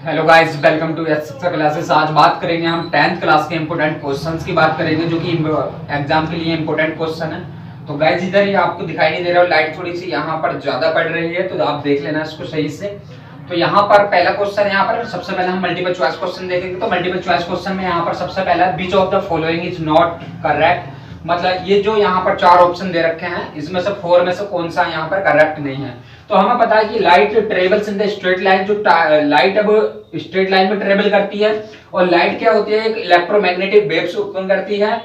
Hello guys, welcome to शिक्षा classes. आज बात करेंगे हम 10th क्लास के इंपोर्टेंट क्वेश्चंस की बात करेंगे जो कि एग्जाम के लिए इंपोर्टेंट क्वेश्चन है। तो गाइस इधर ही आपको दिखाई नहीं दे रहा, लाइट थोड़ी सी यहाँ पर ज्यादा पड़ रही है तो आप देख लेना इसको सही से। तो यहाँ पर पहला क्वेश्चन, यहाँ पर सबसे पहले हम मल्टीपल चॉइस क्वेश्चन देखेंगे। तो मल्टीपल चॉइस क्वेश्चन में यहाँ पर सबसे पहला which of the following is not correct, मतलब ये जो यहाँ पर चार ऑप्शन दे रखे हैं इसमें से 4 में से कौन सा यहाँ पर करेक्ट नहीं है। तो हमें पता है कि light travels in the straight line, जो लाइट अब स्ट्रेट लाइन में ट्रेवल करती है, और लाइट क्या होती है, एक इलेक्ट्रोमैग्नेटिक वेव्स उत्पन्न करती है,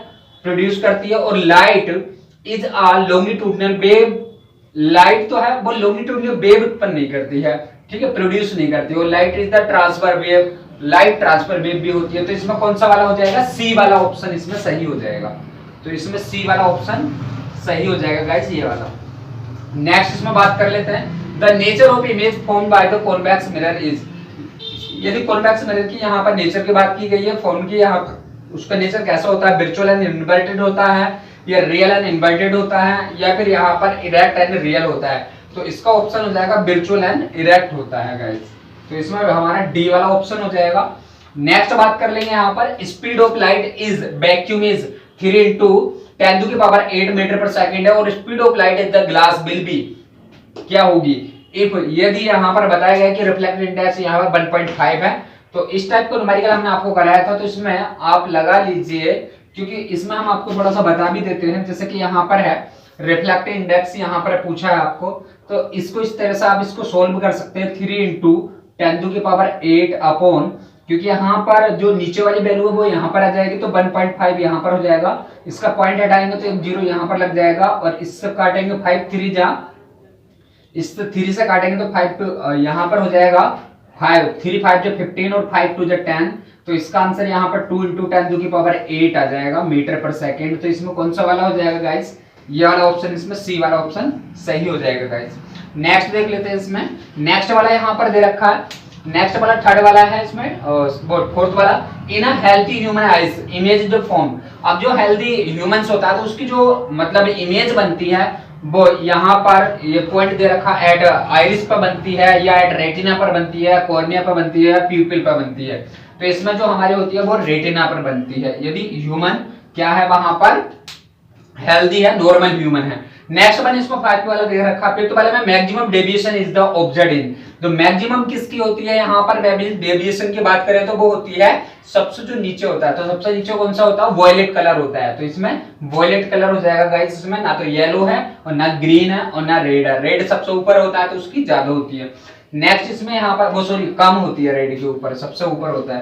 प्रोड्यूस करती है। और light is a longitudinal wave, light तो है वो लॉन्गिट्यूडिनल वेव उत्पन्न नहीं करती है, ठीक है, प्रोड्यूस नहीं करती। और light is the transfer wave, light transfer wave भी होती है। तो इसमें कौन सा वाला हो जाएगा, सी वाला ऑप्शन इसमें सही हो जाएगा। तो इसमें सी वाला ऑप्शन सही हो जाएगा गाइस, ये वाला। नेक्स्ट इसमें बात कर लेते हैं, the nature of image formed by the convex mirror is. यदि कॉन्वेक्स मिरर की यहाँ पर नेचर की बात की गई है, फॉर्म की, यहाँ पर उसका नेचर कैसा होता है, वर्चुअल एंड इन्वर्टेड होता है, या रियल एंड इन्वर्टेड होता है, या फिर यहाँ पर इरेक्ट एंड रियल होता है। तो इसका ऑप्शन हो जाएगा वर्चुअल एंड इरेक्ट होता है गाइस। तो इसमें हमारा डी वाला ऑप्शन हो जाएगा। नेक्स्ट बात कर लेंगे, यहाँ पर speed of light is vacuum is 3 into 10⁸ metre per second है, और speed of light is the glass will be क्या होगी इफ, यदि यहाँ पर बताया गया कि रिफ्लेक्टिव इंडेक्स यहाँ पर 1.5 है। तो इस टाइप का न्यूमेरिकल हमने आपको कराया था, तो इसमें आप लगा लीजिए, क्योंकि इसमें हम आपको थोड़ा सा बता भी देते हैं। जैसे कि यहाँ पर है रिफ्लेक्टिव इंडेक्स, यहाँ पर पूछा है आपको, तो इसको इस तरह से आप इसको सोल्व कर सकते हैं। 3 into 10⁸ अपॉन, क्योंकि यहाँ पर जो नीचे वाली वैल्यू है वो यहाँ पर आ जाएगी, तो 1.5 यहाँ पर हो जाएगा। इसका पॉइंट हटाएंगे तो 0 यहाँ पर लग जाएगा, और इससे काटेंगे 5 3 जा, इस 3 से काटेंगे तो 5 यहाँ पर हो जाएगा 5 3 5 जो 15 और 5 2 जो 10। तो इसका आंसर यहाँ पर 2 into 10⁸ आ जाएगा मीटर पर सेकेंड। तो इसमें कौन सा वाला हो जाएगा गाइस, ये वाला ऑप्शन, इसमें सी वाला ऑप्शन सही हो जाएगा गाइस। नेक्स्ट देख लेते हैं। इसमें नेक्स्ट वाला यहाँ पर दे रखा है, नेक्स्ट वाला थर्ड वाला है इसमें, फोर्थ वाला, in a healthy human eyes image जो फॉर्म। अब जो हेल्थी ह्यूमंस होता है तो उसकी जो मतलब इमेज बनती है वो यहाँ पर ये पॉइंट दे रखा, एट आइरिस पर बनती है, या एट रेटिना पर बनती है, कॉर्निया पर बनती है, प्यूपिल पर बनती है। तो इसमें जो हमारी होती है वो रेटिना पर बनती है, यदि ह्यूमन क्या है वहां पर हेल्दी है, नॉर्मल ह्यूमन है। नेक्स्ट वन इसमें 5 वाला दे रखा, फिफ्थ वाले में maximum deviation is the observed in. तो मैक्सिमम किसकी होती है, यहाँ पर डेविएशन की बात करें तो वो होती है सबसे जो नीचे होता है। तो सबसे नीचे कौन सा होता है, वॉयलेट कलर होता है। तो इसमें वॉयलेट कलर हो जाएगा गाइस। इसमें ना तो येलो है और ना ग्रीन है और ना रेड है, रेड सबसे ऊपर होता है तो उसकी ज्यादा होती है। नेक्स्ट इसमें यहाँ पर वो सॉरी कम होती है, रेड के ऊपर सबसे ऊपर होता है।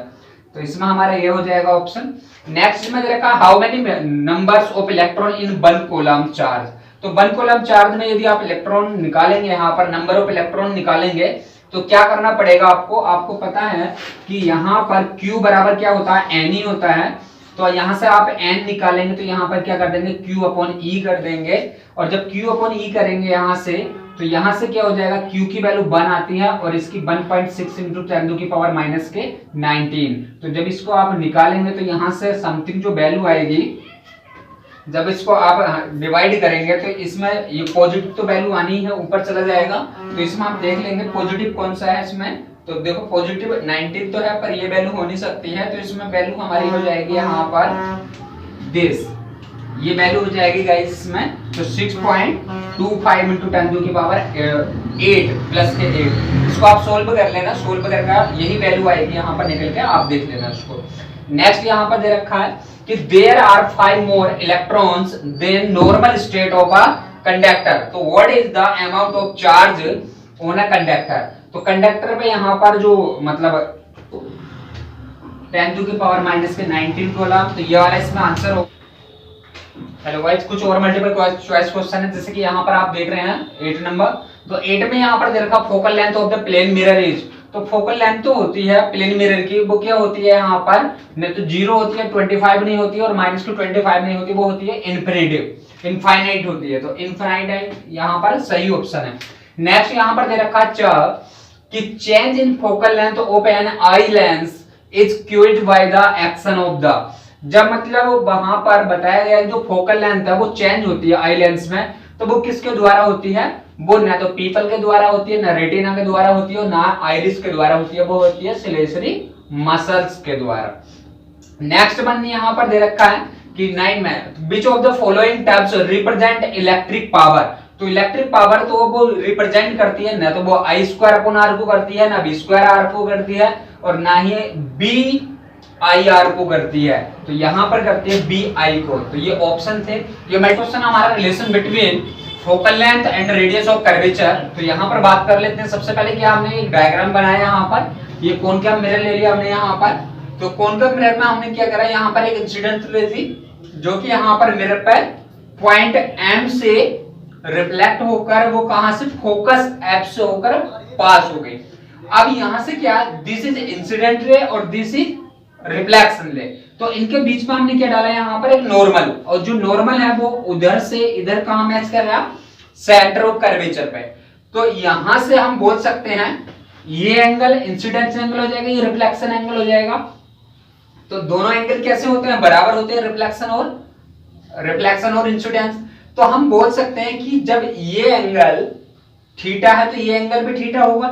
तो इसमें हमारा ये हो जाएगा ऑप्शन। नेक्स्ट में देखा, how many numbers of electron in 1 coulomb charge. तो 1 कूलम चार्ज में यदि आप इलेक्ट्रॉन निकालेंगे, यहाँ पर नंबर ऑफ इलेक्ट्रॉन निकालेंगे, तो क्या करना पड़ेगा आपको, आपको पता है कि यहाँ पर Q बराबर क्या होता है, N ही होता है। तो यहाँ से आप N निकालेंगे तो यहाँ पर क्या कर देंगे, Q अपॉन E कर देंगे। और जब Q अपॉन E करेंगे यहाँ से, तो यहाँ से क्या हो जाएगा, Q की वैल्यू 1 आती है और इसकी 1.6 into 10⁻⁻19। तो जब इसको आप निकालेंगे तो यहाँ से समथिंग जो वैल्यू आएगी, जब इसको आप डिवाइड करेंगे तो इसमें ये पॉजिटिव तो वैल्यू आनी है, ऊपर चला जाएगा। तो इसमें आप देख लेंगे पॉजिटिव कौन सा है इसमें। तो देखो पॉजिटिव 19 तो है, पर ये वैल्यू हो नहीं सकती है। तो इसमें वैल्यू हमारी हो जाएगी यहाँ पर दिस, ये वैल्यू हो जाएगी गाइस इसमें। तो 6.25 into 10⁸8 प्लस के 8। इसको आप सोल्व कर लेना, सोल्व करके यही वैल्यू आएगी यहाँ पर निकल के, आप देख लेना इसको। नेक्स्ट यहाँ पर दे रखा है कि there are 5 more electrons than normal state of a conductor। तो what is the amount of charge on a conductor। तो कंडक्टर पे यहाँ पर जो मतलब 10⁻⁻19 कूलम, तो ये वाला इसमें आंसर हो। हेलो गाइस, कुछ और मल्टीपल चॉइस क्वेश्चन है, जैसे कि यहाँ पर आप देख रहे हैं 8 नंबर। तो 8 में यहाँ पर दे रखा, focal length of the plane mirror is. तो फोकल लेंथ तो होती है प्लेन मिरर की, वो क्या होती है यहाँ पर, नहीं तो 0 होती है, 25 नहीं होती है, और -25 नहीं होती, वो होती है इन्फिनिटिव, इनफाइनाइट होती है। तो इनफाइनाइट यहाँ पर सही ऑप्शन है। नेक्स्ट यहाँ पर दे रखा कि change in focal length of an eye lens is cued by the action of the. जब मतलब वहां पर बताया गया जो फोकल लेंथ है वो चेंज होती है आई लेंस में, तो वो किसके द्वारा होती है, वो ना तो पीपल के द्वारा होती है, ना रेटिना के द्वारा होती है, और ना आइरिस के द्वारा होती है, वो होती है सिलेसरी मसल्स के द्वारा। नेक्स्ट वन यहाँ पर दे रखा है कि 9 में which of the following terms represent electric power. तो इलेक्ट्रिक पावर तो वो रिप्रेजेंट करती है ना तो वो आई स्क्वायर अपॉन आर को करती है, ना बी स्क्वायर आर को करती है, और ना ही बी आई आर को करती है, तो यहाँ पर करती है बी आई को। तो ये ऑप्शन थे। ये मेन क्वेश्चन हमारा relation between focal length and radius of curvature. तो यहाँ पर बात कर लेते हैं। सबसे पहले क्या हमने एक डायग्राम बनाया यहाँ पर, ये कॉनकेव मिरर ले लिया हमने यहाँ पर। तो कॉनकेव मिरर में हमने क्या करा, यहाँ पर एक इंसिडेंट रे थी जो कि यहाँ पर मिरर पर पॉइंट एम से रिफ्लेक्ट होकर वो कहां से फोकस एफ से होकर पास हो गई। अब यहां से क्या, दिस इज इंसिडेंट रे और दिस इज रिफ्लेक्शन रे, तो इनके बीच में हमने क्या डाला यहाँ पर एक नॉर्मल, और जो नॉर्मल है वो उधर से इधर कहां मैच कर रहा है, सेंटर ऑफ कर्वेचर पे। तो यहां से हम बोल सकते हैं ये एंगल इंसिडेंस एंगल हो जाएगा, ये रिफ्लेक्शन एंगल हो जाएगा। तो दोनों एंगल कैसे होते हैं, बराबर होते हैं, रिफ्लेक्शन और इंसिडेंस। तो हम बोल सकते हैं कि जब ये एंगल थीटा है तो ये एंगल भी थीटा होगा,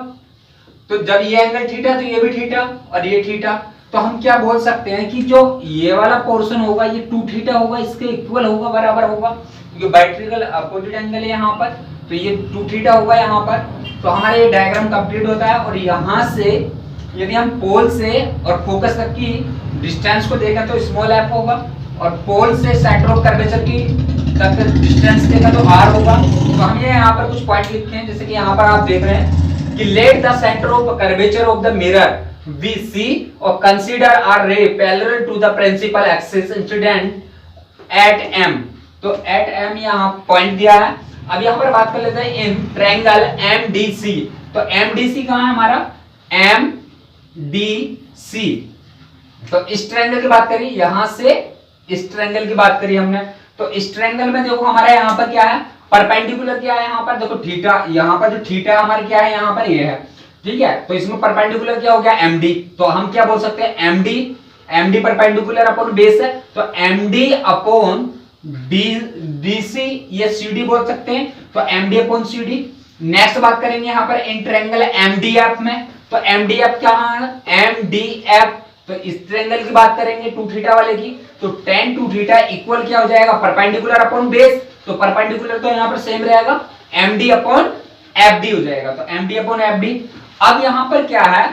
तो जब ये एंगल थीटा तो ये भी थीटा और ये थीटा। तो हम क्या बोल सकते हैं कि जो ये वाला पोर्शन होगा ये 2 थीटा होगा, इसके इक्वल होगा, बराबर होगा, क्योंकि बाइट्रिकल अपोजिट एंगल है यहाँ पर, तो ये 2 थीटा होगा यहाँ पर। तो हमारा ये डायग्राम कंप्लीट होता है। और यहाँ से यदि हम पोल से और फोकस तक की डिस्टेंस को देखें तो स्मॉल एफ होगा, और पोल से सेंटर ऑफ कर्वेचर की तक डिस्टेंस देखा तो r होगा। तो हम ये यहाँ पर कुछ पॉइंट लिखते हैं, जैसे कि यहाँ पर आप देख रहे हैं कि let the centre of curvature of the mirror be C और consider a ray parallel to the principal axis incident at m। तो एट m यहाँ पॉइंट दिया है। अब यहाँ पर बात कर लेते हैं इन ट्रायंगल MDC। तो MDC कहाँ है हमारा, MDC। तो इस ट्रायंगल की बात करी, यहां से इस ट्रायंगल की बात करी हमने। तो इस ट्रायंगल में देखो हमारा यहाँ पर क्या है, परपेंडिकुलर क्या है यहाँ पर, देखो थीटा, यहाँ पर जो थीटा हमारे क्या है यहाँ पर ये है, ठीक है। तो इसमें परपेंडिकुलर क्या हो गया, MD। तो हम क्या बोल सकते हैं, MD परपेंडिकुलर अपॉन बेस है, तो MD अपॉन DC ये CD बोल सकते हैं, तो MD अपॉन CD। नेक्स्ट बात करेंगे यहाँ पर इन ट्रायंगल MDF में। तो MDF क्या है, MDF। तो इस ट्रायंगल की बात करेंगे 2 थीटा वाले की, तो tan 2 थीटा इक्वल क्या हो जाएगा, परपेंडिकुलर अपॉन बेस। तो परपेंडिकुलर तो यहाँ पर सेम रहेगा, MD अपॉन FD हो जाएगा, तो MD अपॉन FD। अब यहाँ पर क्या है,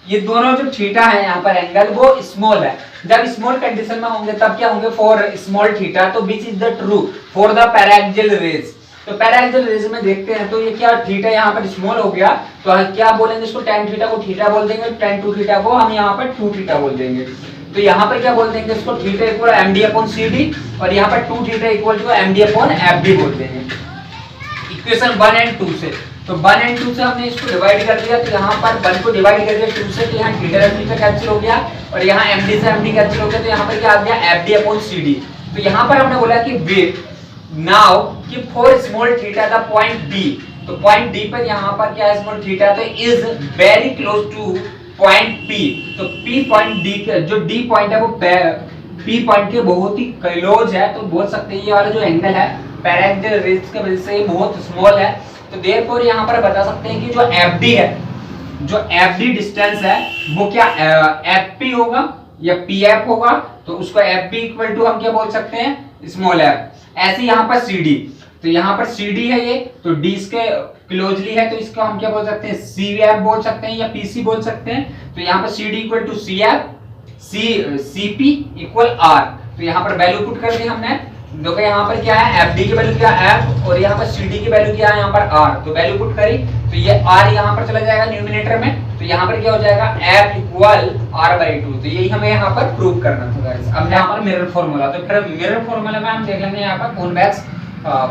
ये दोनों जो थीटा है यहाँ पर एंगल वो स्मॉल है। जब स्मॉल कंडीशन में होंगे तब क्या होंगे, फॉर स्मॉल थीटा, तो which is the true for the paraxial rays. तो पैराक्सियल रेज में देखते हैं तो ये क्या थीटा यहाँ पर स्मॉल हो गया, तो हम क्या बोलेंगे इसको, tan थीटा को थीटा बोल देंगे, tan 2 थीटा को हम यहाँ पर 2 थीटा बोल देंगे। तो यहाँ पर क्या बोल देंगे इसको, theta equal MD upon CD, और यहाँ पर 2 theta equal to MD upon FD बोल देंगे इक्वेशन 1 एंड 2 से। तो 1 एंड 2 से हमने इसको डिवाइड कर दिया, तो यहाँ पर 1 को डिवाइड कर दिया 2 से, तो यहाँ थीटा थीटा कैंसिल हो गया, और यहाँ MD से MD कैंसिल हो गया, तो यहाँ पर क्या आ गया, FD अपॉन CD। तो यहाँ पर हमने बोला कि वेट नाउ कि for small theta the point D, तो पॉइंट D पर यहाँ पर क्या है, स्मॉल थीटा, तो is very close two point P। तो P पॉइंट D के जो D पॉइंट है वो P पॉइंट के बहुत ही क्लोज है, तो बोल सकते हैं ये वाला जो एंगल है पैरेक्सियल रेज के वजह से बहुत स्मॉल है। तो देयरफॉर यहाँ पर बता सकते हैं कि जो FD है, जो FD डिस्टेंस है वो क्या FP होगा या PF होगा, तो उसको FP इक्वल टू हम क्या बोल सकते हैं, स्मॉल f। ऐसे यहाँ पर CD, तो यहाँ पर CD है ये, तो D इसके क्लोजली है, तो इसको हम क्या बोल सकते हैं, CF बोल सकते हैं या PC बोल सकते हैं। तो यहाँ पर CD equal to CF, CP equal R। तो यहाँ पर वैल्यू पुट कर दी हमने, देखो यहाँ पर क्या है, FD की वैल्यू क्या है F, और यहाँ पर CD की वैल्यू क्या है यहाँ पर R। तो वैल्यू पुट करी तो ये R यहाँ पर चला जाएगा न्यूमिनेटर में, तो यहाँ पर क्या हो जाएगा, F इक्वल R/2। तो यही हमें यहाँ पर प्रूव करना था गाइस। अब यहाँ पर मिरर फॉर्मूला, तो फिर मिरर फॉर्मूला में हम देख लेंगे यहाँ पर कॉन्वेक्स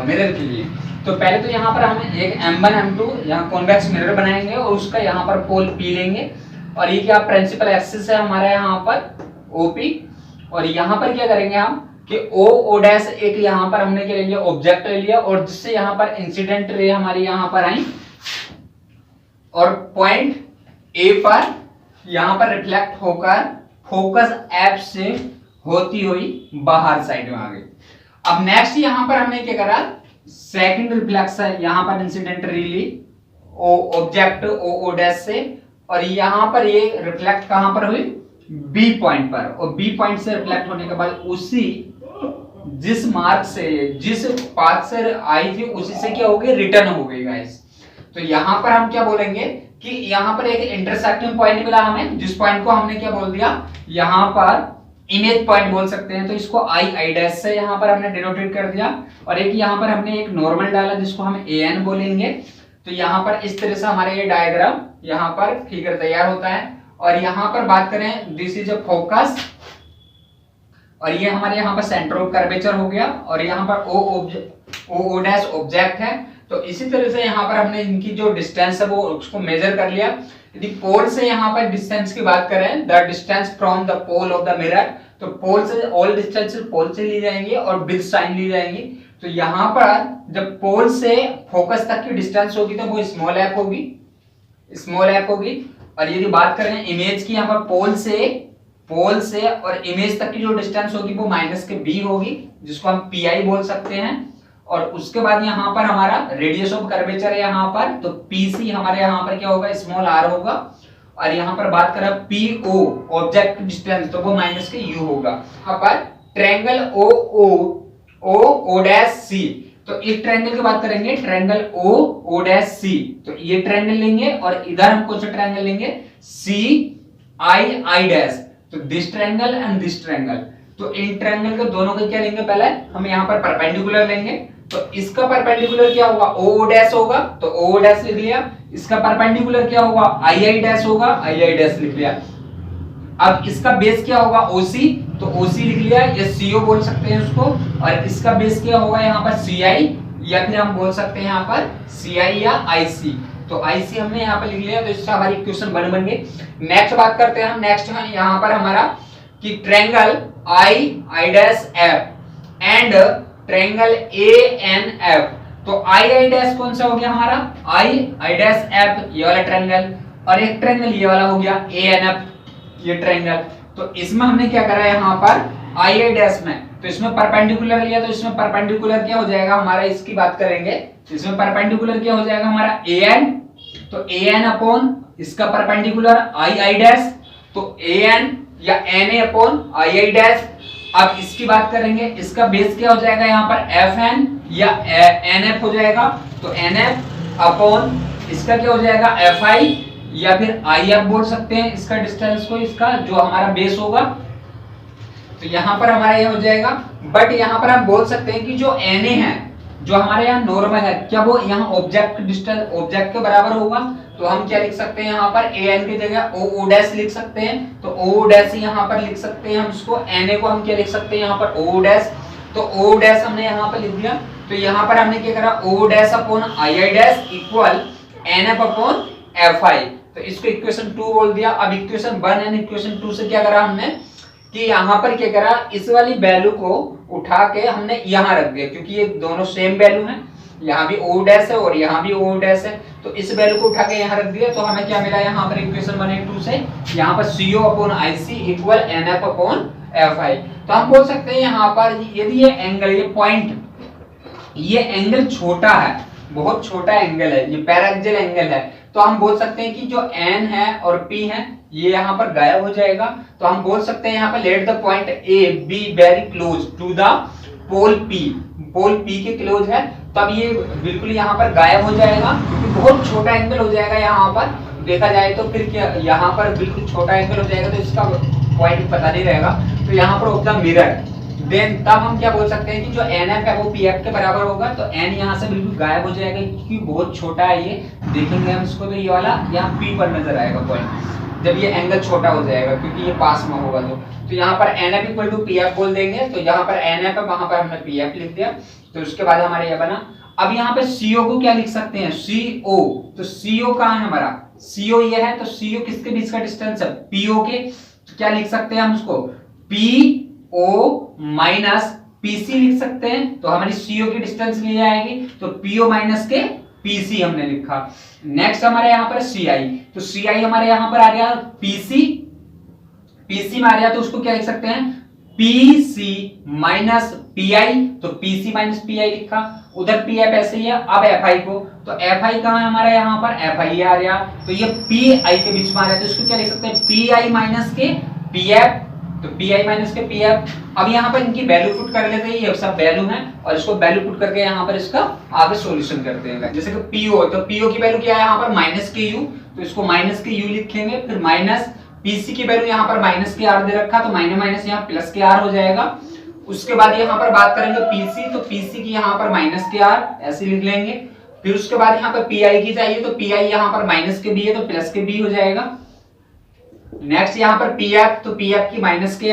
मिरर के लिए। तो पहले तो यहाँ पर हम एक M1 M2 यहाँ कॉन्वेक्स मिरर बनाएंगे, और उसका यहाँ पर पोल P लेंगे, और ये क्या प्रिंसिपल एक्सिस है हमारा यहाँ पर OP, और यहाँ पर क्या करेंगे हम कि O डैश एक यहाँ पर हमने क्या ले लिया, ऑब्जेक्ट ले लिया, और जिससे यहाँ पर इंसिडेंट रे हमारी यहाँ पर आई, और पॉइंट A पर यहाँ पर रिफ्लेक्ट होकर फोकस F से होती हुई बाहर साइड में आ गई। अब नेक्स्ट यहाँ पर हमने क्या करा सेकंड रिफ्लेक्स है यहाँ पर इंसिडेंटली ऑब्जेक्ट ओ डैश से, और यहाँ पर ये रिफ्लेक्ट कहां पर हुई, बी पॉइंट पर, और बी पॉइंट से रिफ्लेक्ट होने के बाद उसी जिस मार्ग से जिस पाथ से आई थी उसी से क्या हो गई, रिटर्न हो गई गाइस। तो यहाँ पर हम क्या बोलेंगे कि यहाँ पर एक इंटरसेक्टिंग पॉइंट मिला हमें, जिस पॉइंट को हमने क्या बोल दिया, यहाँ पर इमेज पॉइंट बोल सकते हैं, तो इसको आई डैश से यहाँ पर हमने डिनोटेट कर दिया, और एक यहाँ पर हमने एक नॉर्मल डाला जिसको हम ए एन बोलेंगे। तो यहाँ पर इस तरह से हमारे ये डायग्राम यहाँ पर फिगर तैयार होता है। और यहाँ पर बात करें, दिस इज अ फोकस, और ये हमारे यहाँ पर सेंटर ऑफ कर्वेचर हो गया, और यहाँ पर ओ डैश ऑब्जेक्ट है। तो इसी तरह से यहाँ पर हमने इनकी जो डिस्टेंस है वो उसको मेजर कर लिया। यदि पोल से यहाँ पर डिस्टेंस की बात करें, the distance from the pole of the mirror, तो पोल से ऑल डिस्टेंस पोल से ली जाएंगी और विद साइन ली जाएंगी। तो यहाँ पर जब पोल से फोकस तक की डिस्टेंस होगी तो वो स्मॉल एफ होगी, स्मॉल एफ होगी। और यदि बात करें इमेज की, यहाँ पर पोल से और इमेज तक की जो डिस्टेंस होगी वो माइनस के बी होगी, जिसको हम पी आई बोल सकते हैं। और उसके बाद यहाँ पर हमारा रेडियस ऑफ कर्वेचर है यहाँ पर, तो पीसी हमारे यहाँ पर क्या होगा, स्मॉल आर होगा। और यहाँ पर बात करें पीओ ऑब्जेक्ट डिस्टेंस, तो वो माइनस के यू होगा। यहाँ पर ट्रायंगल ओ डैश सी, तो इस ट्रायंगल की बात करेंगे, ट्रायंगल ओ डैश सी, तो ये ट्रायंगल लेंगे, और इधर हम कौन सा ट्रायंगल लेंगे, सी आई डैश। तो this triangle and this triangle, तो इन ट्रायंगल के दोनों के क्या लेंगे, पहले हम यहाँ पर परपेंडिकुलर लेंगे। तो इसका परपेंडिकुलर क्या होगा, ओ डैश होगा, तो ओ डैश लिख लिया। इसका परपेंडिकुलर क्या होगा, आई डैश होगा, आई डैश लिख लिया। अब इसका बेस क्या होगा, ओसी, तो ओसी लिख लिया, या सीओ बोल सकते हैं उसको। और इसका बेस क्या होगा यहाँ पर, सीआई, या फिर हम बोल सकते हैं यहाँ पर सीआई या आईसी। तो आईसी हमने यहाँ पर लिख लिया, तो इससे हमारी इक्वेशन बन गई। नेक्स्ट बात करते हैं हम, नेक्स्ट है यहाँ पर हमारा कि triangle I dash F and triangle A N F. तो आई डैश कौन सा हो गया हमारा, आई डैश एफ ये वाला ट्रायंगल, और एक ट्रायंगल ये वाला हो गया ए एन एफ ये ट्रायंगल। तो इसमें हमने क्या करा है यहाँ पर आई डैश में, तो इसमें परपेंडिकुलर लिया, तो इसमें परपेंडिकुलर क्या हो जाएगा हमारा, इसकी बात करेंगे, इसमें परपेंडिकुलर क्या हो जाएगा हमारा ए एन, तो ए एन अपॉन इसका परपेंडिकुलर आई डैश, तो ए एन या N A upon I dash. अब इसकी बात करेंगे, इसका बेस क्या हो जाएगा यहाँ पर एफ एन या एन एफ हो जाएगा, तो एन एफ अपॉन इसका क्या हो जाएगा एफ आई, या फिर आई एफ बोल सकते हैं इसका डिस्टेंस को, इसका जो हमारा बेस होगा। तो यहाँ पर हमारा ये हो जाएगा। बट यहाँ पर हम बोल सकते हैं कि जो एन ए है, जो हमारे यहाँ नॉर्मल है, क्या वो यहाँ ऑब्जेक्ट डिस्टेंस ऑब्जेक्ट के बराबर होगा। तो हम क्या लिख सकते हैं यहाँ पर ए एन की जगह ओ डैश लिख सकते हैं, तो ओ डैश यहाँ पर लिख सकते हैं हम इसको। एन ए को हम क्या लिख सकते हैं यहाँ पर ओ डैश, तो ओ डैश हमने यहाँ पर लिख दिया। तो यहाँ पर हमने क्या करा, O dash upon I dash equal N F upon F I, तो इसको इक्वेशन 2 बोल दिया। अब इक्वेशन 1 एंड इक्वेशन 2 से क्या करा हमने कि यहाँ पर क्या करा, इस वाली वैल्यू को उठा के हमने यहाँ रख दिया, क्योंकि ये दोनों सेम वैल्यू हैं, यहाँ भी ओ डैश है और यहाँ भी ओ डैश है। तो इस वैल्यू को उठा के यहाँ रख दिया, तो हमें क्या मिला यहाँ पर इक्वेशन 1 और 2 से, यहाँ पर CO upon IC equal NF upon FI। तो हम बोल सकते हैं यहाँ पर यदि ये एंगल, ये पॉइंट, ये एंगल छोटा है, बहुत छोटा एंगल है, ये पैराक्सियल एंगल है, तो हम बोल सकते हैं कि जो N है और P है ये यहाँ पर गायब हो जाएगा। तो हम बोल सकते हैं यहाँ पर let the point A be very close to the pole P, pole P के क्लोज है, तब ये बिल्कुल यहाँ पर गायब हो जाएगा, क्योंकि बहुत छोटा एंगल हो जाएगा यहाँ पर देखा जाए तो। फिर क्या यहाँ पर बिल्कुल छोटा एंगल हो जाएगा, तो इसका पॉइंट पता नहीं रहेगा। तो यहाँ पर ऑफ द मिरर, देन तब हम क्या बोल सकते हैं कि जो NF है वो PF के बराबर होगा। तो N यहाँ से बिल्कुल गायब हो जाएगा, क्योंकि बहुत छोटा है ये, देखेंगे हम इसको, तो ये वाला यहाँ P पर नजर आएगा पॉइंट, जब ये एंगल छोटा हो जाएगा, क्योंकि ये पास में होगा। तो यहाँ पर NF इक्वल टू PF बोल देंगे, तो यहाँ पर NF है, वहां पर हमने PF लिख दिया। तो उसके बाद हमारे ये बना। अब यहाँ पे CO को क्या लिख सकते हैं, CO, तो CO कहाँ है हमारा, CO ये है, तो CO किसके बीच का डिस्टेंस है, PO के, तो क्या लिख सकते हैं हम उसको PO माइनस PC लिख सकते हैं। तो हमारी CO की डिस्टेंस ली जाएगी, तो PO माइनस के PC हमने लिखा। नेक्स्ट हमारे यहाँ पर CI, तो CI हमारे यहाँ पर आ गया PC में आ गया, तो उसको क्या लिख सकते हैं PC माइनस PI, तो PC माइनस PI लिखा। उधर पी एफ ऐसे ही है। अब एफ आई को, तो एफ आई कहाँ है हमारा, यहाँ पर एफ आई आ रहा, तो ये पी आई के बीच में आ रहा है, तो इसको क्या लिख सकते हैं, पी आई माइनस के पी एफ, तो पी आई माइनस के पी एफ। अब यहाँ पर इनकी वैल्यू पुट कर लेते हैं, ये सब वैल्यू है, और इसको वैल्यू पुट करके यहाँ पर इसका आगे सॉल्यूशन करते हैं। जैसे कि पीओ, तो पीओ की वैल्यू क्या है यहाँ पर माइनस के यू, तो इसको माइनस के यू लिखेंगे, फिर माइनस पीसी की वैल्यू यहाँ पर माइनस के आर दे रखा, तो माइनस माइनस यहाँ प्लस के आर हो जाएगा। उसके बाद यहाँ पर बात करेंगे पीसी, तो पीसी की यहाँ पर माइनस के आर ऐसे लिख लेंगे। फिर उसके बाद यहाँ पर पीआई की चाहिए, तो पीआई यहाँ पर माइनस के बी है, तो प्लस के बी हो जाएगा। नेक्स्ट यहाँ पर पीएफ, तो पीएफ की माइनस के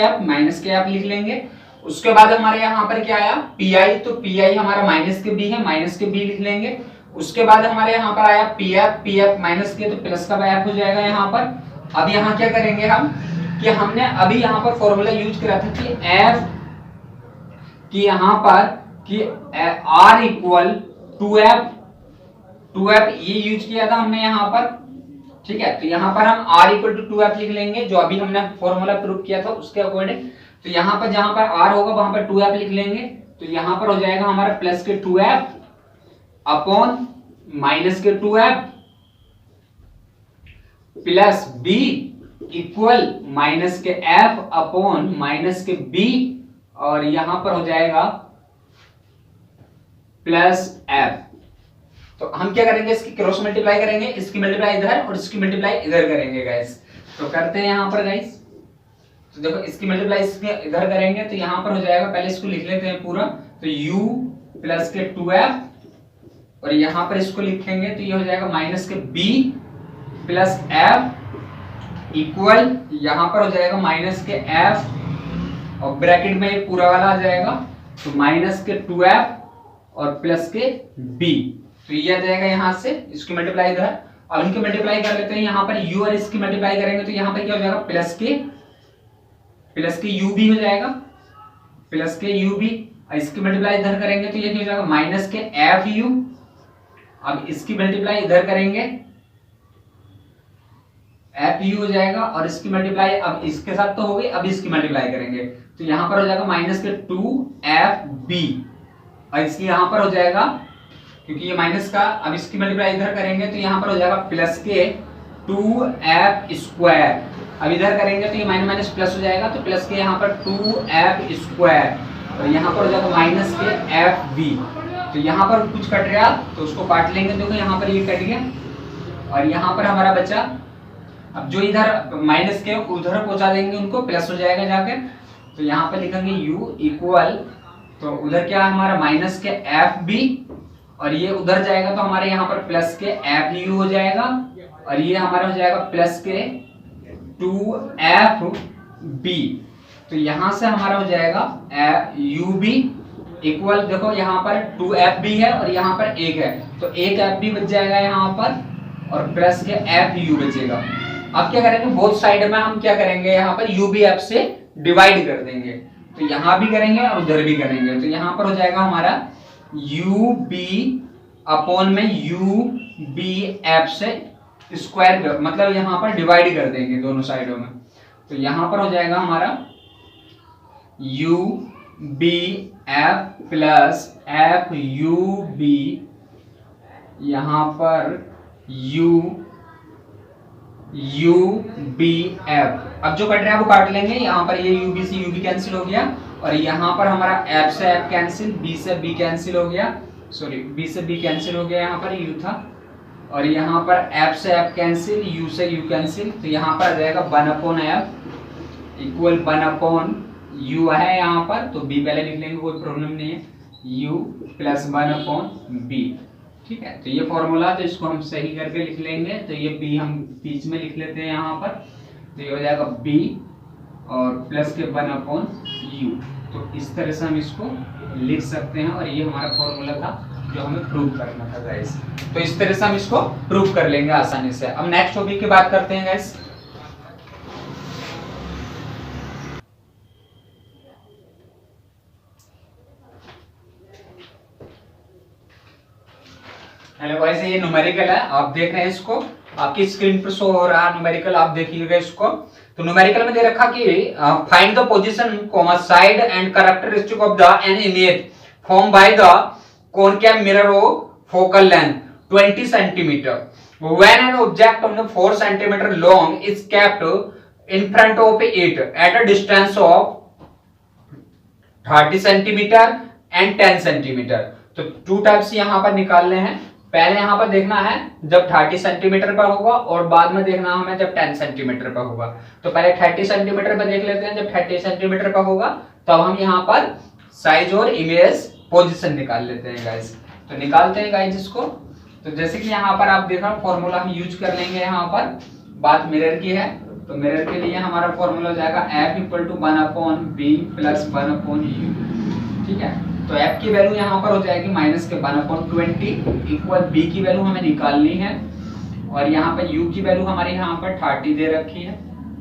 एफ लिख लेंगे। उसके बाद हमारे यहाँ पर क्या आया पीआई, तो पीआई हमारा माइनस के बी है, माइनस के बी लिख लेंगे। उसके बाद हमारे यहाँ पर आया पीएफ माइनस के, तो प्लस का एफ हो जाएगा यहाँ पर। अब यहाँ क्या करेंगे हम कि हमने अभी यहाँ पर फॉर्मूला यूज करा था कि एफ कि यहाँ पर कि आर इक्वल टू एफ ये यूज किया था हमने यहाँ पर, ठीक है। तो यहाँ पर हम r इक्वल टू 2f लिख लेंगे, जो अभी हमने फॉर्मूला प्रूव किया था उसके अकॉर्डिंग। तो यहाँ पर जहां पर r होगा वहां पर 2f लिख लेंगे, तो यहाँ पर हो जाएगा हमारा प्लस के 2f अपॉन माइनस के 2f plus b equal minus के f अपॉन माइनस के b, और यहां पर हो जाएगा प्लस f। तो हम क्या करेंगे, इसकी क्रॉस मल्टीप्लाई करेंगे, इसकी मल्टीप्लाई इधर और इसकी मल्टीप्लाई इधर करेंगे गाइस। तो करते हैं यहाँ पर गाइस, तो देखो इसकी मल्टीप्लाई इसके इधर करेंगे, तो यहाँ पर हो जाएगा, पहले इसको लिख लेते हैं पूरा, तो u प्लस के 2f और यहाँ पर इसको लिखेंगे, तो ये हो जाएगा माइनस के b प्लस f इक्वल यहाँ पर हो जाएगा माइनस के f और ब्रैकेट में ये पूरा वाला आ जाएगा, तो माइनस के 2f और प्लस के b। तो ये आ जाएगा यहाँ से, इसकी मल्टीप्लाई इधर, और इनकी मल्टीप्लाई कर लेते हैं यहाँ पर u और इसकी मल्टीप्लाई करेंगे, तो यहाँ पर क्या हो जाएगा प्लस के ub हो जाएगा, प्लस के ub। इसकी मल्टीप्लाई इधर करेंगे तो ये हो जाएगा माइनस के fu। अब इसकी मल्टीप्लाई इधर करेंगे fu हो जाएगा, और इसकी मल्टीप्लाई अब इसके साथ तो हो गई, अब इसकी मल्टीप्लाई करेंगे तो यहाँ पर हो जाएगा माइनस के 2fb, और इसकी यहाँ पर हो जाएगा क्योंकि ये माइनस का, अब इसकी मल्टीप्लाई इधर करेंगे तो यहाँ पर हो जाएगा प्लस के 2f स्क्वायर। अब इधर करेंगे तो ये माइनस माइनस प्लस हो जाएगा, तो प्लस के यहाँ पर 2f स्क्वायर, और यहाँ पर हो जाएगा माइनस के fb। तो यहाँ पर कुछ कट रहा तो उसको काट लेंगे, देखो यहाँ पर ये कट गया, और यहाँ पर हमारा बचा, अब जो इधर माइनस के उधर पहुंचा देंगे उनको, प्लस हो जाएगा जाकर। तो यहाँ पर लिखेंगे u इक्वल, तो उधर क्या है हमारा माइनस के fb, और ये उधर जाएगा तो हमारे यहाँ पर प्लस के fu हो जाएगा, और ये हमारा हो जाएगा प्लस के 2fb। तो यहाँ से हमारा हो जाएगा ub इक्वल, देखो यहाँ पर 2fb है और यहाँ पर 1 है, तो 1 fb बच जाएगा यहाँ पर, और प्लस के fu बचेगा। अब क्या करेंगे, बोथ साइड में हम क्या करेंगे, यहाँ पर ub f से डिवाइड कर देंगे, तो यहाँ भी करेंगे और उधर भी करेंगे। तो यहाँ पर हो जाएगा हमारा ub अपॉन में ub f से स्क्वायर, मतलब यहाँ पर डिवाइड कर देंगे दोनों साइडों में, तो यहाँ पर हो जाएगा हमारा ub f प्लस fub, यहाँ पर ub f। अब जो कट रहा है वो काट लेंगे, यहाँ पर ये ub से ub कैंसिल हो गया, और यहाँ पर हमारा f से f कैंसिल, b से b कैंसिल हो गया, सॉरी b से b कैंसिल हो गया, यहाँ पर u था, और यहाँ पर f से f कैंसिल, u से u कैंसिल, तो यहाँ पर आ जाएगा 1/f इक्वल 1/u है यहाँ पर, तो b पहले लिख लेंगे, कोई प्रॉब्लम नहीं है, u प्लस 1/b, ठीक है। तो ये फॉर्मूला, तो इसको हम सही करके लिख लेंगे, तो ये b हम बीच में लिख लेते हैं यहाँ पर, तो ये हो जाएगा b और प्लस के 1/u। तो इस तरह से हम इसको लिख सकते हैं, और ये हमारा फॉर्मूला था जो हमें प्रूव करना था गाइस। तो इस तरह से हम इसको प्रूव कर लेंगे आसानी से। अब नेक्स्ट टॉपिक की बात करते हैं गाइस। हेलो गाइस, ये न्यूमेरिकल है, आप देख रहे हैं इसको, आपकी स्क्रीन पर शो हो रहा है न्यूमेरिकल, आप देखिएगा इसको। तो न्यूमेरिकल में दे रखा कि find the position, side and characteristic of the an image form by the concave mirror of focal length 20 centimeter. When an object of 4 centimeter long is kept in front of it at a distance of 30 centimetre and 10 centimetre. तो two types यहाँ पर निकालने हैं। पहले यहाँ पर देखना है जब 30 सेंटीमीटर पर होगा और बाद में देखना हमें जब 10 सेंटीमीटर पर होगा। तो पहले 30 सेंटीमीटर पर देख लेते हैं। जब 30 सेंटीमीटर पर होगा तब हम यहाँ पर साइज और इमेज पोजीशन निकाल लेते हैं गाइस। तो निकालते हैं गाइस इसको। तो जैसे कि यहाँ पर आप देख रहे हो फॉर्मूला हम यूज कर लेंगे। यहाँ पर बात मिरर की है तो मिरर के लिए हमारा फॉर्मूला हो जाएगा F equal to 1/b plus 1/u। ठीक है, तो F की वैल्यू यहाँ पर हो जाएगी माइनस के 1/20 इक्वल b की वैल्यू हमें निकालनी है और यहाँ पर u की वैल्यू हमारी यहाँ पर 30 दे रखी है।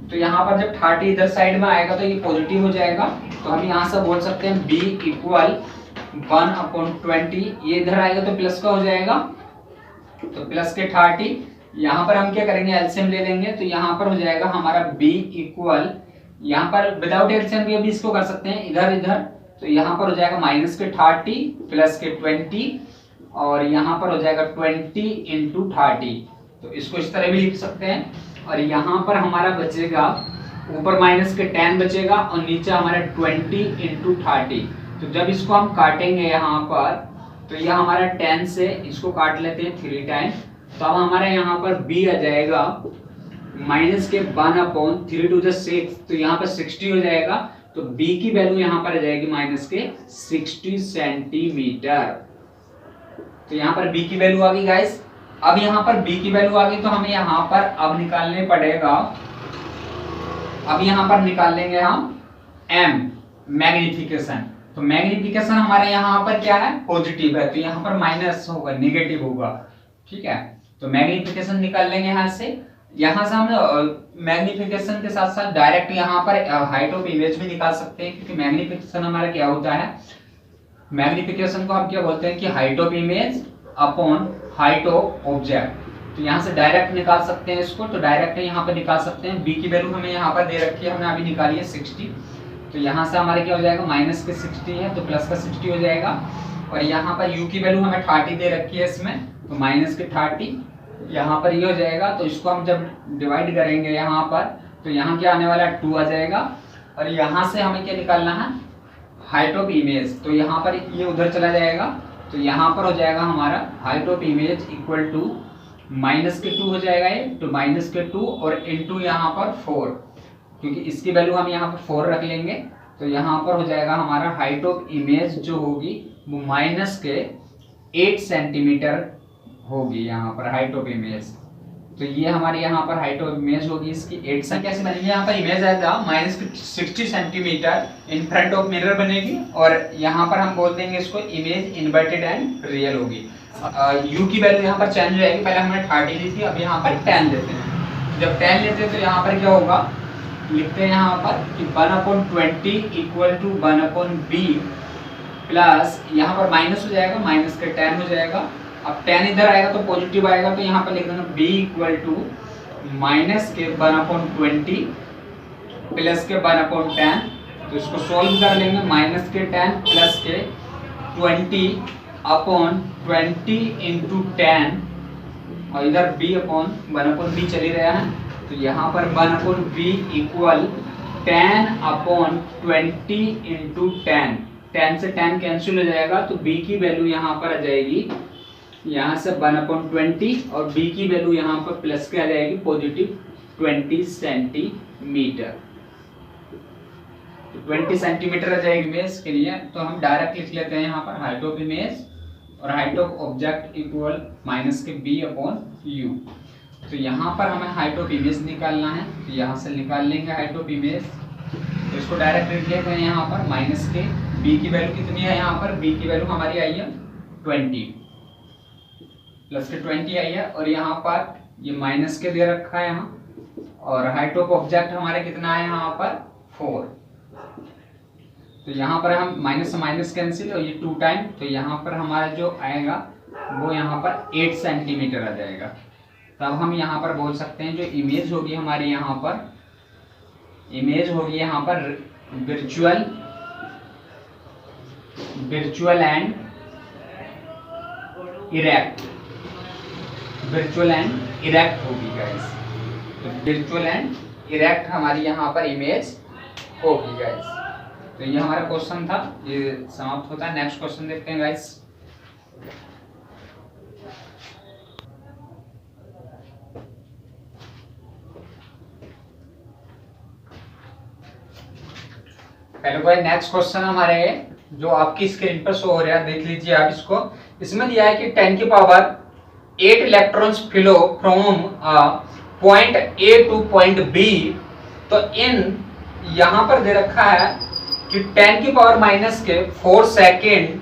तो यहाँ पर जब 30 इधर साइड में आएगा तो ये पॉजिटिव हो जाएगा। तो हम यहाँ से बोल सकते हैं b इक्वल 1/20। ये इधर आएगा तो प्लस का हो जाएगा, तो प्लस के 30। यहाँ पर हम क्या करेंगे एलसीएम ले लेंगे। तो यहाँ पर हो जाएगा हमारा b इक्वल, यहाँ पर विदाउट एलसीएम भी अभी इसको कर सकते हैं इधर इधर। तो यहाँ पर हो जाएगा माइनस के 30 प्लस के 20 और यहाँ पर हो जाएगा 20 इंटू 30। तो इसको इस तरह भी लिख सकते हैं। और यहाँ पर हमारा बचेगा ऊपर माइनस के 10 बचेगा और नीचे हमारा 20 इंटू 30। तो जब इसको हम काटेंगे यहाँ पर तो यह हमारा 10 से इसको काट लेते हैं 3 टाइम। तो अब हमारा यहाँ पर b आ जाएगा माइनस के 1/3 टू द 6। तो यहाँ पर 60 हो जाएगा। तो b की वैल्यू यहाँ पर आ जाएगी माइनस के 60 सेंटीमीटर। तो यहाँ पर b की वैल्यू आ गई गाइस। अब यहाँ पर b की वैल्यू आ गई तो हमें यहाँ पर अब निकालने पड़ेगा। अब यहाँ पर निकाल लेंगे हम m मैग्निफिकेशन। तो मैग्निफिकेशन हमारे यहाँ पर क्या है पॉजिटिव है, तो यहाँ पर माइनस होगा, नेगेटिव होगा। ठीक है, तो मैग्निफिकेशन निकाल लेंगे यहाँ से। यहाँ से हम मैग्निफिकेशन के साथ साथ डायरेक्ट यहाँ पर हाइट ऑफ इमेज भी निकाल सकते हैं, क्योंकि मैग्निफिकेशन हमारा क्या होता है, मैग्निफिकेशन को हम क्या बोलते हैं कि height of image upon height of object. तो यहाँ से डायरेक्ट निकाल सकते हैं इसको। तो डायरेक्ट यहाँ पर निकाल सकते हैं। b की वैल्यू हमें यहाँ पर दे रखी है, हमने अभी निकाली है 60। तो यहाँ से हमारे क्या हो जाएगा माइनस के 60 है तो प्लस का 60 हो जाएगा। और यहाँ पर u की वैल्यू हमें 30 दे रखी है इसमें, तो माइनस के 30 यहाँ पर ये हो जाएगा। तो इसको हम जब डिवाइड करेंगे यहाँ पर तो यहाँ क्या आने वाला है 2 आ जाएगा। और यहाँ से हमें क्या निकालना है हाइट ऑफ इमेज। तो यहाँ पर ये उधर चला जाएगा। तो यहाँ पर हो जाएगा हमारा height of image equal to minus के 2 हो जाएगा ये, तो माइनस के 2 और इंटू यहाँ पर 4, क्योंकि इसकी वैल्यू हम यहाँ पर 4 रख लेंगे। तो यहाँ पर हो जाएगा हमारा हाइट ऑफ इमेज जो होगी वो माइनस के 8 सेंटीमीटर होगी यहाँ पर हाइट ऑफ इमेज। तो ये हमारी यहाँ पर हाइट ऑफ इमेज होगी इसकी 8 से कैसे बनेगी, यहाँ पर इमेज आएगा माइनस के 60 centimetre in front of mirror बनेगी। और यहाँ पर हम बोल देंगे इसको इमेज इन्वर्टेड एंड रियल होगी। u की वैल्यू यहाँ पर चेंज हो जाएगी। पहले हमने 30 ली थी, अब यहाँ पर 10 लेते हैं। जब 10 लेते हैं तो यहाँ पर क्या होगा, लिखते हैं यहाँ पर कि 1/20 इक्वल टू 1/b प्लस यहाँ पर माइनस हो जाएगा, माइनस के 10 हो जाएगा। अब 10 इधर आएगा तो पॉजिटिव आएगा, तो यहाँ पर लिख देना b इक्वल टू माइनस के 1/20 प्लस के 1/10। तो इसको सोल्व कर लेंगे, माइनस के 10 प्लस के 20/20 इंटू 10 और इधर b अपॉन 1/b चली रहा है। तो यहाँ पर 1/b इक्वल 10/20 इंटू 10। 10 से 10 कैंसिल हो जाएगा, तो b की वैल्यू यहाँ पर आ जाएगी यहाँ से 1/20 और b की वैल्यू यहाँ पर प्लस के आ जाएगी पॉजिटिव 20 सेंटीमीटर। तो 20 सेंटीमीटर आ जाएगी इमेज के लिए। तो हम डायरेक्ट लिख लेते हैं यहाँ पर हाइट ऑफ इमेज और height of object equal minus के b/u। तो यहाँ पर हमें हाइट ऑफ इमेज निकालना है, तो यहाँ से निकाल लेंगे हाइट ऑफ इमेज। तो इसको डायरेक्ट लिख लेते हैं यहाँ पर माइनस के b की वैल्यू कितनी है, यहाँ पर b की वैल्यू हमारी आई है 20 प्लस के 20 आई है। और यहाँ पर ये माइनस के दे रखा है यहाँ। और हाइट ऑफ ऑब्जेक्ट हमारे कितना है यहाँ पर 4। तो यहाँ पर हम माइनस से माइनस कैंसिल और ये 2 टाइम, तो यहाँ पर हमारा जो आएगा वो यहाँ पर 8 सेंटीमीटर आ जाएगा। तब हम यहाँ पर बोल सकते हैं जो इमेज होगी हमारी यहाँ पर, इमेज होगी यहाँ पर virtual and erect, virtual and erect होगी गाइस। तो वर्चुअल एंड इरेक्ट हमारी यहाँ पर इमेज होगी गाइस। तो ये हमारा क्वेश्चन था, ये समाप्त होता है। नेक्स्ट क्वेश्चन देखते हैं guys. Hello guys, next question हमारे जो आपकी स्क्रीन पर शो हो रहा है, देख लीजिए आप इसको। इसमें दिया है कि 10 की power 8 electrons flow from point A to point B. तो इन यहां पर दे रखा है कि 10 की पावर माइनस के 4 सेकेंड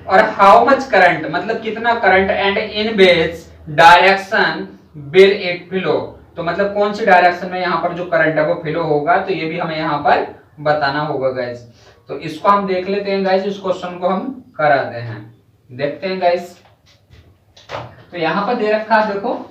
और हाउ मच करंट, मतलब कितना current and in base direction will it flow. तो मतलब कौन सी डायरेक्शन में यहाँ पर जो करंट है वो फ्लो होगा, तो ये भी हमें यहाँ पर बताना होगा गाइस। तो इसको हम देख लेते हैं गाइस, इस क्वेश्चन को हम कराते हैं, देखते हैं गाइस। तो यहाँ पर दे रखा है, देखो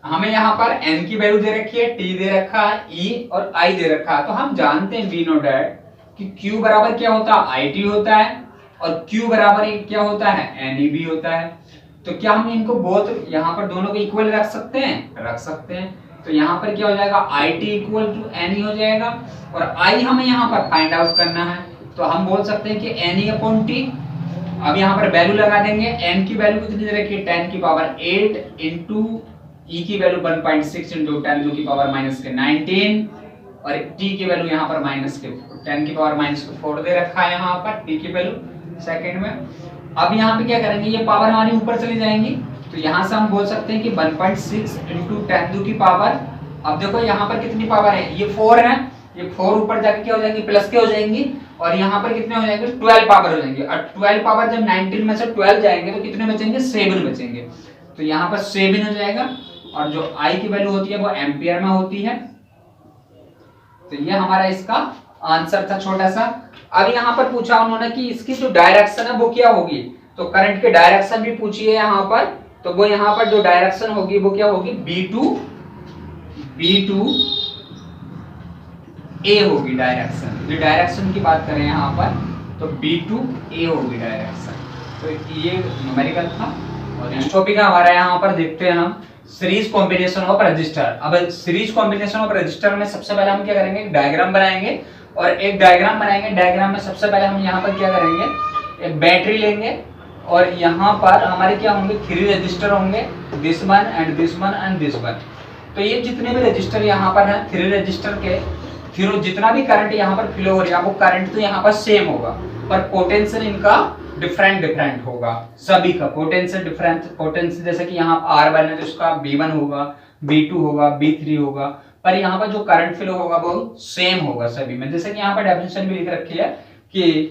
हमें यहाँ पर n की वैल्यू दे रखी है, t दे रखा है, e और i दे रखा है। तो हम जानते हैं वी नो डैट कि q बराबर क्या होता है, it होता है, और q बराबर क्या होता है, ne भी होता है। तो क्या हम इनको बहुत यहाँ पर दोनों को इक्वल रख सकते हैं, रख सकते हैं। तो यहाँ पर क्या हो जाएगा, it इक्वल टू ne हो जाएगा, और i हमें यहाँ पर फाइंड आउट करना है। तो हम बोल सकते हैं कि ne अपॉन t। अब यहाँ पर वैल्यू लगा देंगे, n की वैल्यू कितनी दे रखी है, 10 की पावर 8 इंटू e की वैल्यू 1.6 इंटू 10 की पावर माइनस के 19, और t की वैल्यू यहाँ पर माइनस के 10 की पावर माइनस के 4 दे रखा है यहाँ पर t की वैल्यू सेकंड में। अब यहाँ पे क्या करेंगे, ये पावर हमारी ऊपर चली जाएंगी, तो यहाँ से हम बोल सकते हैं कि 1.6 इंटू 10 की पावर, अब देखो यहाँ पर कितनी पावर है, ये 4 है, ये 4 ऊपर जाके क्या हो जाएंगी, प्लस के हो जाएंगी, और यहाँ पर कितने हो जाएंगे, 12 पावर हो जाएंगे। और 12 पावर जब 19 में से 12 जाएंगे तो कितने बचेंगे, 7 बचेंगे। तो यहाँ पर 7 हो जाएगा, और जो I की वैल्यू होती है वो एम्पियर में होती है। तो ये हमारा इसका आंसर था छोटा सा। अब यहाँ पर पूछा उन्होंने कि इसकी जो डायरेक्शन है वो क्या होगी, तो करंट की डायरेक्शन भी पूछी है यहाँ पर। तो वो यहाँ पर जो डायरेक्शन होगी वो क्या होगी, B2 A होगी डायरेक्शन। जो डायरेक्शन की बात करें यहाँ पर, तो B2 A होगी डायरेक्शन। तो ये न्यूमेरिकल था। और इस टॉपिक का हमारा यहाँ पर देखते हैं हम सीरीज कॉम्बिनेशन ऑफ रजिस्टर। अब सीरीज कॉम्बिनेशन ऑफ रजिस्टर में सबसे पहले हम क्या करेंगे, एक डायग्राम बनाएंगे, और एक डायग्राम बनाएंगे। डायग्राम में सबसे पहले हम यहाँ पर क्या करेंगे, एक बैटरी लेंगे, और यहाँ पर हमारे क्या होंगे, 3 रजिस्टर होंगे, this one and this one and this one. तो ये जितने भी रजिस्टर यहाँ पर हैं, 3 रजिस्टर के थ्रू जितना भी करंट यहाँ पर फ्लो हो रहा है, वो करंट तो यहाँ पर सेम होगा, पर पोटेंशियल इनका डिफरेंट होगा। सभी का पोटेंशियल डिफरेंस, पोटेंशियल जैसे कि यहाँ R1 है तो इसका B1 होगा, B2 होगा, B3 होगा, पर यहाँ पर जो करंट फ्लो होगा वो सेम होगा सभी में। जैसे कि यहाँ पर डेफिनेशन भी लिख रखी है कि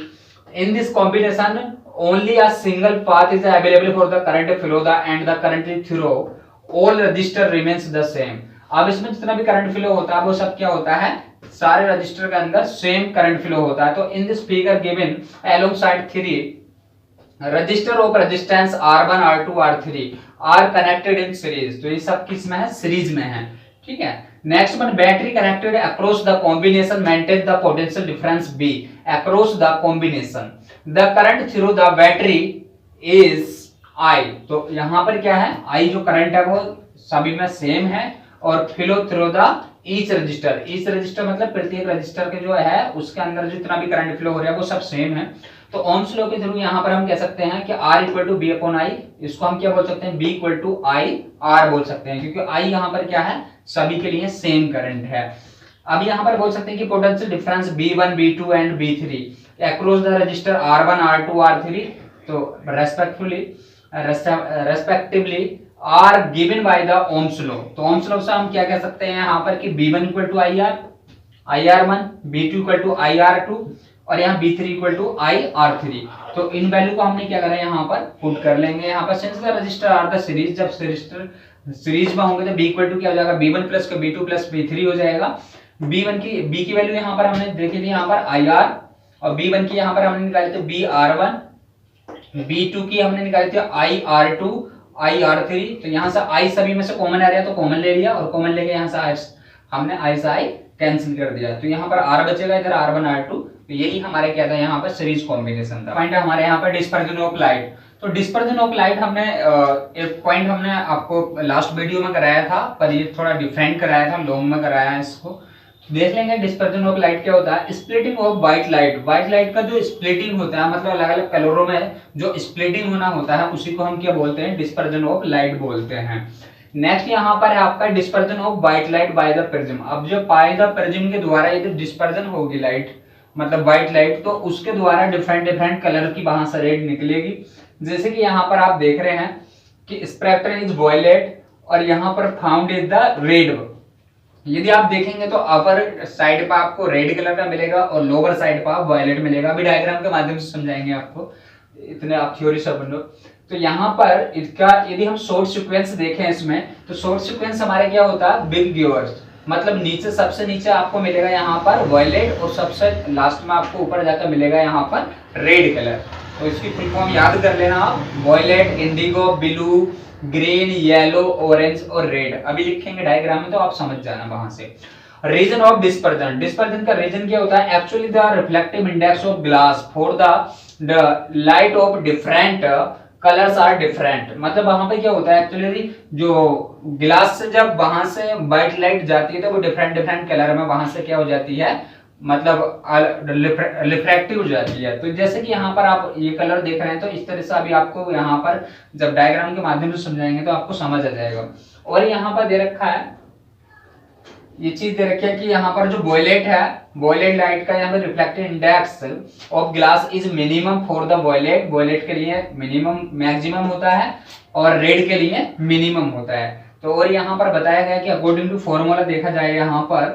in this combination only a single path is available for the current flow the end the current through all register remains the same. अब इसमें जितना भी करंट फ्लो होता है वो सब क्या होता है, सारे रजिस्टर के अंदर सेम करंट फ्लो होता है। तो in this figure given alongside 3 resistor of resistance R1 R2 R3 are connected in series. तो ये सब किस में है, सीरीज में है, ठीक है। Next one, battery connected across the combination maintain the potential difference B across the combination the current through the battery is I। तो यहाँ पर क्या है, I जो करंट है वो सभी में सेम है, और flow through the each resistor, each resistor मतलब प्रत्येक रजिस्टर के जो है उसके अंदर जितना भी करंट फ्लो हो रहा है वो सब सेम है। तो ओम्स लॉ के थ्रू यहाँ पर हम कह सकते हैं कि R equal to B upon I, इसको हम क्या बोल सकते हैं, B equal to I R बोल सकते हैं, क्योंकि I यहाँ पर क्या है, सभी के लिए सेम करंट है। अब यहाँ पर बोल सकते हैं कि potential difference B1 B2 and B3 across the resistor R1 R2 R3 तो respectively are given by the Ohm's law. तो ओम्स लॉ से हम क्या कह सकते हैं यहाँ पर कि B1 equal to IR1, B2 equal to IR2, और यहाँ B3 इक्वल टू IR3। तो इन वैल्यू को हमने क्या करा है, यहाँ पर पुट कर लेंगे। यहाँ पर since the resistor are the series, जब रजिस्टर सीरीज में होंगे तो B इक्वल टू क्या हो जाएगा, B1 plus B2 plus B3 हो जाएगा। B की वैल्यू यहाँ पर हमने देखी थी यहाँ पर IR, और B1 की यहाँ पर हमने निकाली थी BR1, B2 की हमने निकाली थी IR2 IR3। तो यहाँ से I सभी में से कॉमन आ रहा है तो कॉमन ले लिया, और कॉमन लेके यहाँ से हमने I से I कैंसिल कर दिया। तो यहाँ पर R बचेगा, इधर R1 R2। तो यही हमारे क्या था, यहाँ पर सीरीज कॉम्बिनेशन था। पॉइंट हमारे यहाँ पर डिस्पर्जन ऑफ लाइट। तो डिस्पर्जन ऑफ लाइट हमने एक पॉइंट हमने आपको लास्ट वीडियो में कराया था, पर ये थोड़ा डिफरेंट कराया था, लॉन्ग में कराया है इसको। देख लेंगे डिस्पर्जन ऑफ लाइट क्या होता है। Splitting of white light, white light का जो स्प्लिटिंग होता है, मतलब अलग अलग कलरों में जो स्प्लिटिंग होना होता है, उसी को हम क्या बोलते हैं, डिस्पर्जन ऑफ लाइट बोलते हैं। नेक्स्ट यहाँ पर है आपका dispersion of white light by the prism. अब जो बाय द प्रिज्म के द्वारा ये डिस्पर्जन होगी लाइट, मतलब व्हाइट लाइट, तो उसके द्वारा डिफरेंट डिफरेंट कलर की वहां से रेड निकलेगी। जैसे कि यहाँ पर आप देख रहे हैं कि स्पेक्ट्रम इज वॉयलेट और यहाँ पर फाउंड इज द रेड। यदि आप देखेंगे तो अपर साइड पर आपको रेड कलर का मिलेगा और लोअर साइड पर वॉयलेट मिलेगा। अभी डायग्राम के माध्यम से समझाएंगे आपको, इतने आप थ्योरी सब बनो। तो यहाँ पर इसका यदि हम शॉर्ट सीक्वेंस देखें इसमें, तो शॉर्ट सीक्वेंस हमारे क्या होता है, बिग गिवर्स, मतलब नीचे सबसे नीचे आपको मिलेगा यहाँ पर वॉयलेट और सबसे लास्ट में आपको ऊपर जाकर मिलेगा यहाँ पर रेड कलर। तो इसकी फुल फॉर्म याद कर लेना आप, violet, indigo, blue, green, yellow, orange और रेड। अभी लिखेंगे डायग्राम में तो आप समझ जाना वहां से। रीजन ऑफ डिस्पर्जन, डिस्पर्जन का रीजन क्या होता है, actually the reflective index of glass for the light of different colours are different. मतलब वहां पे क्या होता है, एक्चुअली जो ग्लास से जब वहां से व्हाइट लाइट जाती है तो वो डिफरेंट डिफरेंट कलर में वहां से क्या हो जाती है, मतलब रिफ्रैक्टिव हो जाती है। तो जैसे कि यहाँ पर आप ये कलर देख रहे हैं, तो इस तरह से अभी आपको यहाँ पर जब डायग्राम के माध्यम से समझाएंगे तो आपको समझ आ जाएगा। और यहाँ पर दे रखा है, ये चीज दे रखी है कि यहाँ पर जो वॉयलेट है, वॉयलेट लाइट का यहाँ पर reflective index of glass is minimum for the violet, violet के लिए मिनिमम मैक्सिमम होता है और रेड के लिए मिनिमम होता है। तो और यहाँ पर बताया गया कि अकॉर्डिंग टू फॉर्मूला देखा जाए यहाँ पर,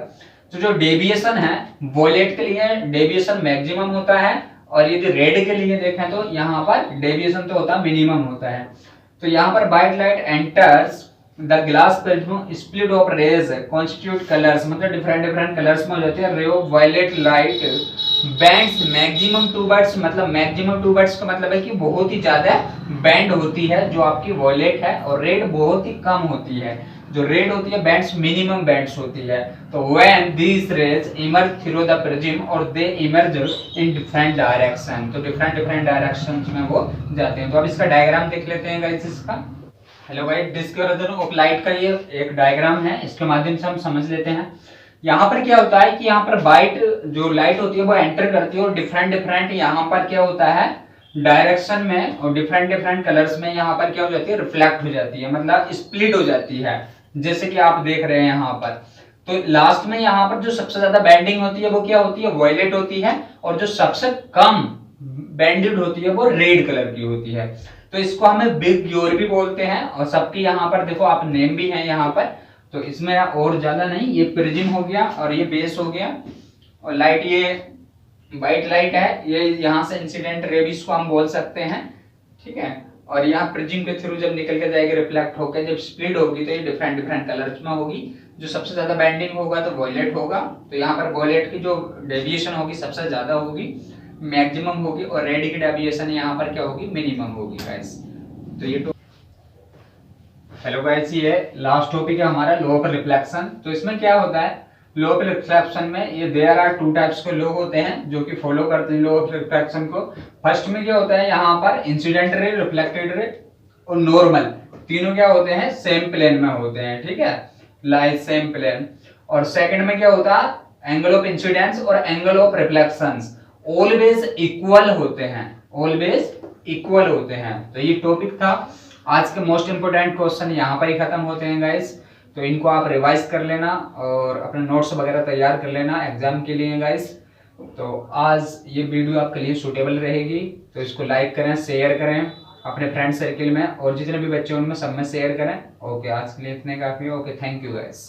तो जो डेविएशन है वॉयलेट के लिए डेविएशन मैक्सिमम होता है और यदि रेड के लिए देखें तो यहाँ पर डेविएशन तो होता है मिनिमम होता है। तो यहाँ पर white light enters the glass prism, split of rays constitute colours, मतलब डिफरेंट डिफरेंट कलर्स में हो जाते हैं। Ray of violet light bends maximum 2 birds, मतलब मैक्सिमम 2 बर्ड्स का मतलब है कि बहुत ही ज्यादा बैंड होती है जो आपकी वॉयलेट है, और रेड बहुत ही कम होती है। जो रेड होती है बैंड्स मिनिमम बैंड्स होती है। तो when these rays emerge through the prism और they emerge in different direction, तो डिफरेंट डिफरेंट डायरेक्शंस में वो जाते हैं। तो अब इसका डायग्राम देख लेते हैं गाइस इसका। Hello guys, dispersion of light का ये एक डायग्राम है, इसके माध्यम से हम समझ लेते हैं। यहाँ पर क्या होता है कि यहाँ पर व्हाइट जो लाइट होती है वो एंटर करती है और डिफरेंट डिफरेंट यहाँ पर क्या होता है डायरेक्शन में और डिफरेंट डिफरेंट कलर्स में यहाँ पर क्या हो जाती है, रिफ्लेक्ट हो जाती है, मतलब स्प्लिट हो जाती है, जैसे कि आप देख रहे हैं यहाँ पर। तो लास्ट में यहाँ पर जो सबसे ज्यादा बैंडिंग होती है वो क्या होती है, वॉयलेट होती है, और जो सबसे कम बैंडेड होती है वो रेड कलर की होती है। तो इसको हमें बिग ग्योर भी बोलते हैं, और सबकी यहाँ पर देखो आप नेम भी है यहाँ पर। तो इसमें और ज्यादा नहीं, ये प्रिज्म हो गया और ये बेस हो गया, और लाइट ये व्हाइट लाइट है, ये यहाँ से इंसिडेंट रे भी इसको हम बोल सकते हैं, ठीक है। और यहाँ प्रिज्म के थ्रू जब निकल के जाएगी रिफ्लेक्ट होकर, जब स्प्लिट होगी तो ये डिफरेंट डिफरेंट कलर्स में होगी। जो सबसे ज्यादा बैंडिंग होगा तो वॉयलेट होगा, तो यहाँ पर वॉयलेट की जो डेविएशन होगी सबसे ज्यादा होगी, मैक्सिमम होगी, और रेड की डेविएशन यहाँ पर क्या होगी, मिनिमम होगी गाइस। तो ये हेलो गाइस, ये लास्ट टॉपिक है हमारा, लो ऑफ रिफ्लेक्शन। तो इसमें क्या होता है, लो ऑफ रिफ्लेक्शन में ये देयर आर 2 टाइप्स के लो होते हैं जो कि फॉलो करते हैं लो ऑफ रिफ्लेक्शन को। फर्स्ट में क्या होता है, यहाँ पर इंसिडेंट रे, रिफ्लेक्टेड रे और नॉर्मल, तीनों क्या होते हैं, सेम प्लेन में होते हैं, ठीक है, लाइक सेम प्लेन। और सेकंड में क्या होता है, एंगल ऑफ इंसिडेंस और angle of reflections always equal होते हैं, ऑलवेज इक्वल होते हैं। तो ये टॉपिक था आज के मोस्ट इंपोर्टेंट क्वेश्चन, यहाँ पर ही खत्म होते हैं गाइस। तो इनको आप रिवाइज कर लेना और अपने नोट्स वगैरह तैयार कर लेना एग्जाम के लिए गाइस। तो आज ये वीडियो आपके लिए सूटेबल रहेगी, तो इसको लाइक करें, शेयर करें अपने फ्रेंड सर्किल में, और जितने भी बच्चे उनमें सब में शेयर करें। ओके, आज के लिए इतने काफी है। Okay, thank you guys.